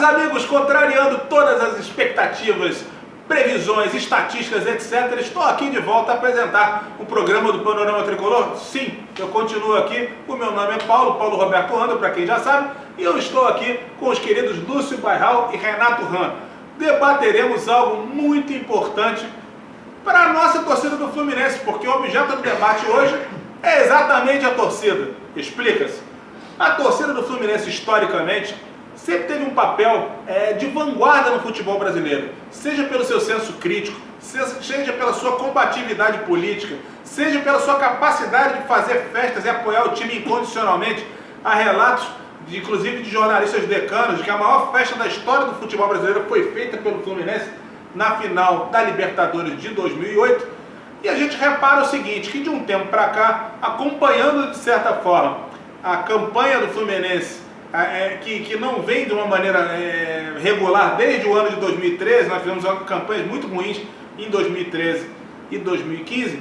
amigos, contrariando todas as expectativas, previsões, estatísticas, etc., estou aqui de volta a apresentar o programa do Panorama Tricolor. Sim, eu continuo aqui, o meu nome é Paulo Roberto Ando, para quem já sabe, e eu estou aqui com os queridos Lúcio Bairral e Renato Ram. Debateremos algo muito importante para a nossa torcida do Fluminense, porque o objeto do debate hoje é exatamente a torcida. Explica-se. A torcida do Fluminense, historicamente, sempre teve um papel de vanguarda no futebol brasileiro, seja pelo seu senso crítico, seja pela sua combatividade política, seja pela sua capacidade de fazer festas e apoiar o time incondicionalmente. Há relatos, inclusive de jornalistas decanos, de que a maior festa da história do futebol brasileiro foi feita pelo Fluminense na final da Libertadores de 2008. E a gente repara o seguinte, que de um tempo para cá, acompanhando de certa forma a campanha do Fluminense, que não vem de uma maneira regular desde o ano de 2013, nós fizemos campanhas muito ruins em 2013 e 2015,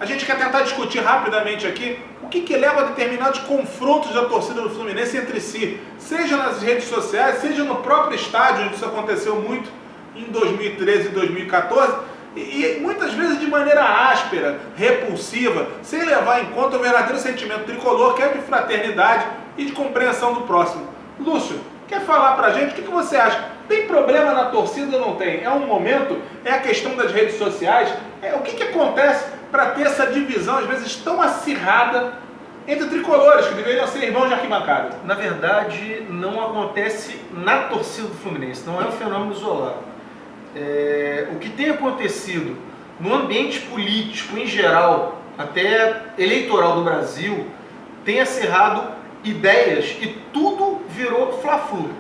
a gente quer tentar discutir rapidamente aqui o que leva a determinados confrontos da torcida do Fluminense entre si, seja nas redes sociais, seja no próprio estádio, onde isso aconteceu muito em 2013 e 2014, e muitas vezes de maneira áspera, repulsiva, sem levar em conta o verdadeiro sentimento tricolor, que é de fraternidade e de compreensão do próximo. Lúcio, quer falar pra gente o que você acha? Tem problema na torcida ou não tem? É um momento? É a questão das redes sociais? O que acontece para ter essa divisão, às vezes tão acirrada, entre tricolores, que deveriam ser irmãos de arquibancada? Na verdade, não acontece na torcida do Fluminense, não é um fenômeno isolado. O que tem acontecido no ambiente político em geral, até eleitoral do Brasil, tem acirrado ideias e tudo virou fla-flu.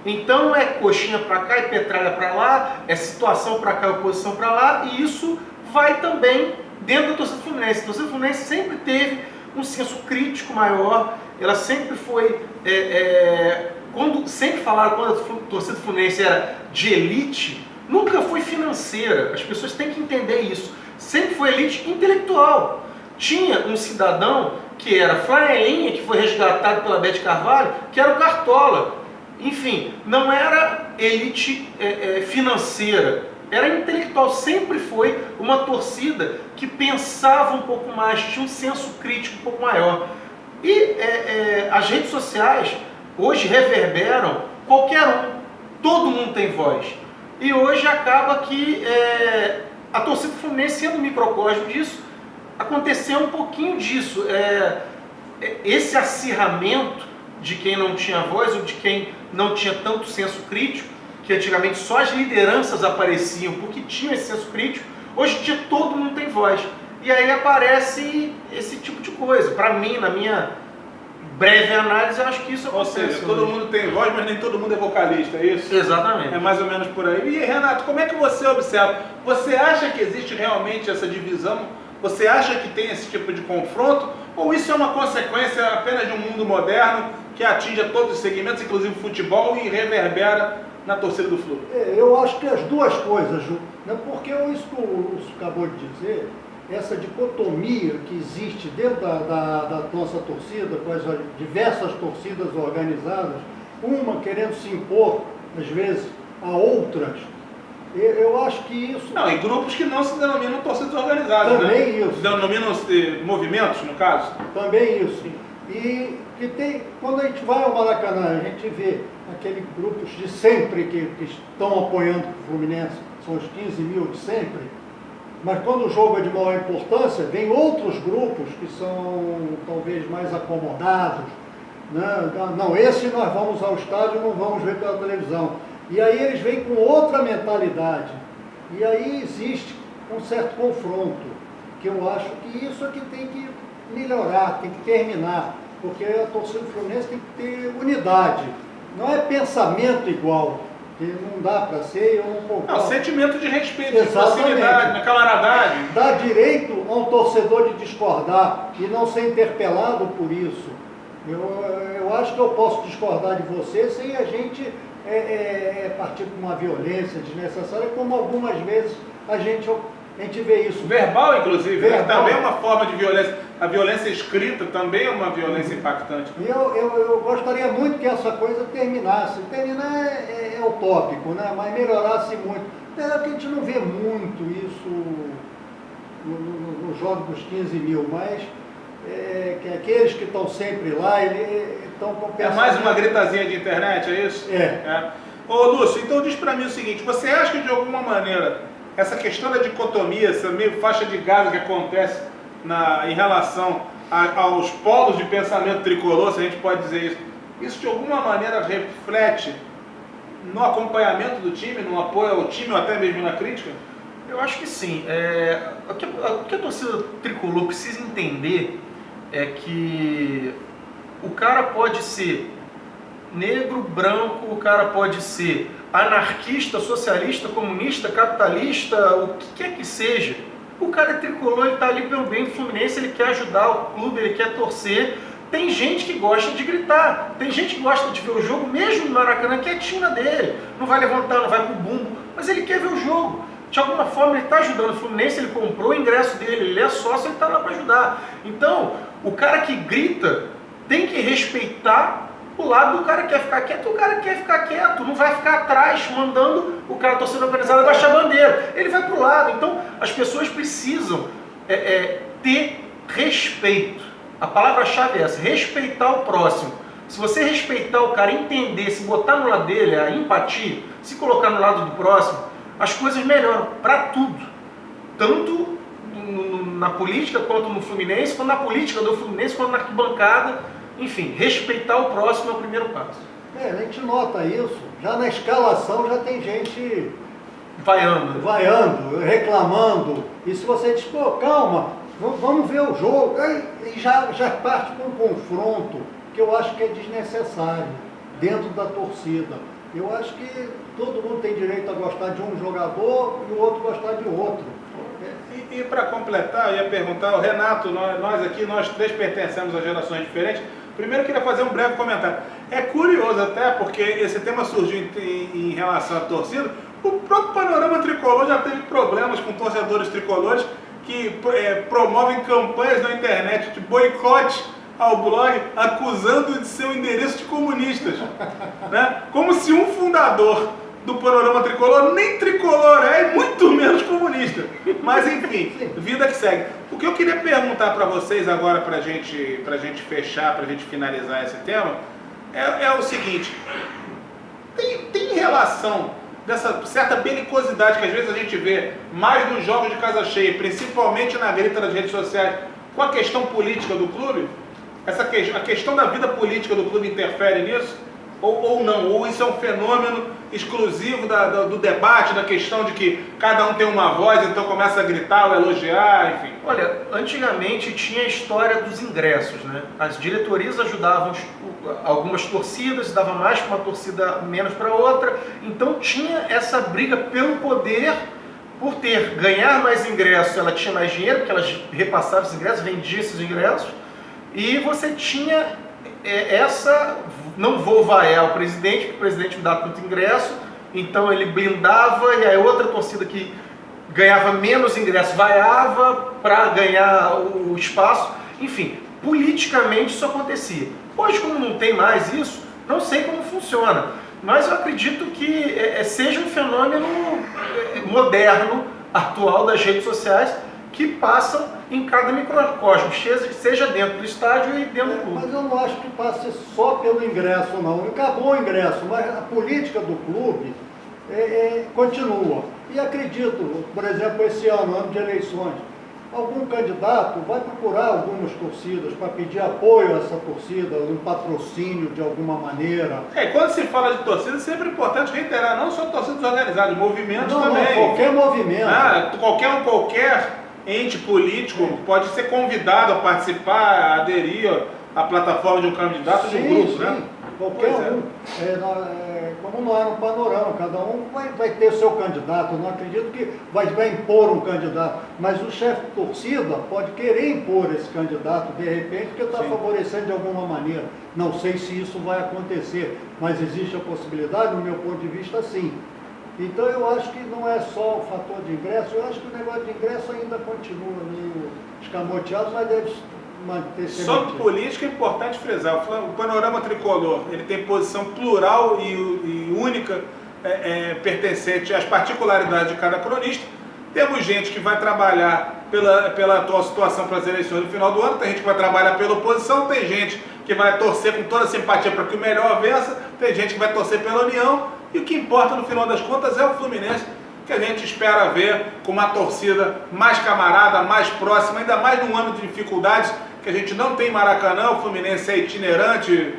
Então é coxinha para cá e petralha para lá, é situação para cá e oposição para lá, e isso vai também dentro da torcida do Fluminense. A torcida do Fluminense sempre teve um senso crítico maior, ela sempre foi... sempre falaram quando a torcida do Fluminense era de elite, nunca foi financeira, as pessoas têm que entender isso. Sempre foi elite intelectual. Tinha um cidadão que era flanelinha, que foi resgatado pela Bete Carvalho, que era o Cartola. Enfim, não era elite financeira, era intelectual. Sempre foi uma torcida que pensava um pouco mais, tinha um senso crítico um pouco maior. E as redes sociais hoje reverberam qualquer um, todo mundo tem voz. E hoje acaba que a torcida do Fluminense, sendo um microcosmo disso, aconteceu um pouquinho disso. Esse acirramento de quem não tinha voz ou de quem não tinha tanto senso crítico, que antigamente só as lideranças apareciam porque tinham esse senso crítico, hoje em dia todo mundo tem voz. E aí aparece esse tipo de coisa. Para mim, na minha breve análise, eu acho que isso acontece. Ou seja, todo mundo tem voz, mas nem todo mundo é vocalista, é isso? Exatamente. É mais ou menos por aí. E Renato, como é que você observa? Você acha que existe realmente essa divisão? Você acha que tem esse tipo de confronto? Ou isso é uma consequência apenas de um mundo moderno que atinge a todos os segmentos, inclusive o futebol, e reverbera na torcida do Flu? Eu acho que as duas coisas, Ju. Porque isso que o Lúcio acabou de dizer, essa dicotomia que existe dentro da nossa torcida, com as diversas torcidas organizadas, uma querendo se impor, às vezes, a outras, eu acho que isso... Não, em grupos que não se denominam torcidas organizadas, também, né? Isso. Se denominam movimentos, no caso? Também isso. E que tem, quando a gente vai ao Maracanã, a gente vê aqueles grupos de sempre que estão apoiando o Fluminense, são os 15 mil de sempre, mas quando o jogo é de maior importância, vem outros grupos que são talvez mais acomodados, né? Não, esse nós vamos ao estádio, não vamos ver pela televisão. E aí eles vêm com outra mentalidade. E aí existe um certo confronto, que eu acho que isso é que tem que melhorar, tem que terminar, porque a torcida do Fluminense tem que ter unidade. Não é pensamento igual, que não dá para ser Não, sentimento de respeito, exatamente, de proximidade, na camaradagem. Dá direito a um torcedor de discordar e não ser interpelado por isso. Eu acho que eu posso discordar de você sem a gente partir para uma violência desnecessária, como algumas vezes a gente vê isso. Verbal, inclusive, Verbal. também é uma forma de violência. A violência escrita também é uma violência impactante. E eu gostaria muito que essa coisa terminasse. Terminar é utópico, né? Mas melhorasse muito. É que a gente não vê muito isso no jogo dos 15 mil, mas que aqueles que estão sempre lá, eles estão com É mais uma gritazinha de internet, é isso? É. Ô Lúcio, então diz pra mim o seguinte, você acha que de alguma maneira essa questão da dicotomia, essa meio faixa de Gaza que acontece em relação aos polos de pensamento tricolor, se a gente pode dizer isso de alguma maneira reflete no acompanhamento do time, no apoio ao time ou até mesmo na crítica? Eu acho que sim. O que a torcida tricolor precisa entender é que o cara pode ser negro, branco, o cara pode ser anarquista, socialista, comunista, capitalista, o que quer que seja. O cara é tricolor, ele está ali pelo bem do Fluminense, ele quer ajudar o clube, ele quer torcer. Tem gente que gosta de gritar, tem gente que gosta de ver o jogo, mesmo no Maracanã, quietinho na dele. Não vai levantar, não vai pro bumbo, mas ele quer ver o jogo. De alguma forma ele está ajudando o Fluminense, ele comprou o ingresso dele, ele é sócio, ele está lá para ajudar. Então, o cara que grita tem que respeitar o lado do cara que quer ficar quieto, o cara que quer ficar quieto, não vai ficar atrás mandando o cara torcida organizada baixar a bandeira. Ele vai pro lado. Então, as pessoas precisam ter respeito. A palavra-chave é essa, respeitar o próximo. Se você respeitar o cara, entender, se botar no lado dele, a empatia, se colocar no lado do próximo, as coisas melhoram para tudo. Tanto na política, quanto no Fluminense, quanto na política do Fluminense, quanto na arquibancada. Enfim, respeitar o próximo é o primeiro passo. A gente nota isso. Já na escalação já tem gente vaiando, reclamando. E se você diz, pô, calma, vamos ver o jogo, e já parte com um confronto que eu acho que é desnecessário dentro da torcida. Eu acho que todo mundo tem direito a gostar de um jogador e o outro gostar de outro. E para completar, eu ia perguntar, o Renato, nós três pertencemos a gerações diferentes. Primeiro eu queria fazer um breve comentário. É curioso até, porque esse tema surgiu em relação à torcida. O próprio Panorama Tricolor já teve problemas com torcedores tricolores que promovem campanhas na internet de boicote ao blog, acusando de ser um endereço de comunistas. Né? Como se um fundador do Panorama Tricolor nem tricolor e muito menos comunista. Mas enfim, vida que segue. O que eu queria perguntar para vocês agora, pra gente fechar, pra gente finalizar esse tema, é o seguinte: tem relação dessa certa belicosidade que às vezes a gente vê mais nos jogos de casa cheia, principalmente na grita das redes sociais, com a questão política do clube? A questão da vida política do clube interfere nisso? Ou não? Ou isso é um fenômeno exclusivo do debate, da questão de que cada um tem uma voz, então começa a gritar ou elogiar, enfim? Olha, antigamente tinha a história dos ingressos, né? As diretorias ajudavam algumas torcidas, dava mais para uma torcida, menos para outra. Então tinha essa briga pelo poder, por ganhar mais ingressos, ela tinha mais dinheiro, porque elas repassavam esses ingressos, vendiam esses ingressos. E você tinha não vou vaiar o presidente, porque o presidente me dá tanto ingresso, então ele blindava, e aí outra torcida que ganhava menos ingresso vaiava para ganhar o espaço. Enfim, politicamente isso acontecia. Hoje, como não tem mais isso, não sei como funciona, mas eu acredito que seja um fenômeno moderno, atual das redes sociais, que passam em cada microcosmo, seja dentro do estádio e dentro do clube. Mas eu não acho que passe só pelo ingresso, não. Acabou o ingresso, mas a política do clube continua. E acredito, por exemplo, esse ano de eleições, algum candidato vai procurar algumas torcidas para pedir apoio a essa torcida, um patrocínio de alguma maneira. Quando se fala de torcida, é sempre importante reiterar, não só torcidas organizadas, movimentos não, também. Não, qualquer movimento. Qualquer ente político pode ser convidado a participar, a aderir à plataforma de um candidato de um grupo, né? Qualquer um. Como não é no Panorama, cada um vai ter seu candidato. Eu não acredito que vai impor um candidato, mas o chefe de torcida pode querer impor esse candidato de repente, porque está favorecendo de alguma maneira. Não sei se isso vai acontecer, mas existe a possibilidade, no meu ponto de vista, sim. Então eu acho que não é só o fator de ingresso, eu acho que o negócio de ingresso ainda continua meio escamoteado, mas deve manter-se Sobre mantido. política é importante frisar, o Panorama Tricolor ele tem posição plural e única, pertencente às particularidades de cada cronista. Temos gente que vai trabalhar pela atual situação para as eleições no final do ano, tem gente que vai trabalhar pela oposição, tem gente que vai torcer com toda a simpatia para que o melhor vença, tem gente que vai torcer pela união, e o que importa no final das contas é o Fluminense, que a gente espera ver com uma torcida mais camarada, mais próxima, ainda mais num ano de dificuldades, que a gente não tem Maracanã, o Fluminense é itinerante,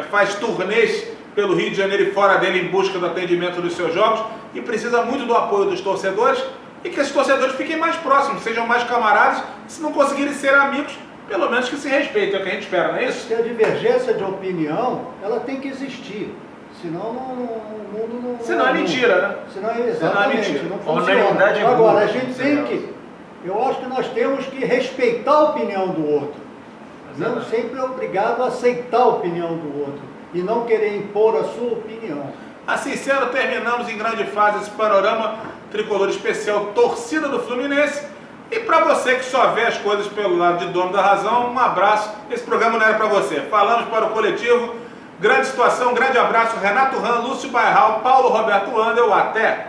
faz turnês pelo Rio de Janeiro e fora dele em busca do atendimento dos seus jogos, e precisa muito do apoio dos torcedores, e que esses torcedores fiquem mais próximos, sejam mais camaradas, se não conseguirem ser amigos, pelo menos que se respeitem, é o que a gente espera, não é isso? Porque a divergência de opinião, ela tem que existir. Senão o mundo não... Senão é mentira, né? Senão exatamente, mentira. não A funciona. unanimidade é Agora, burra, a gente tem que... Eu acho que nós temos que respeitar a opinião do outro. Não sempre é obrigado a aceitar a opinião do outro. E não querer impor a sua opinião. Assim sendo, terminamos em grande fase esse Panorama Tricolor Especial Torcida do Fluminense. E para você que só vê as coisas pelo lado de dono da razão, um abraço. Esse programa não era para você. Falamos para o coletivo. Grande situação, grande abraço. Renato Ram, Lúcio Bairral, Paulo Roberto Andel. Até!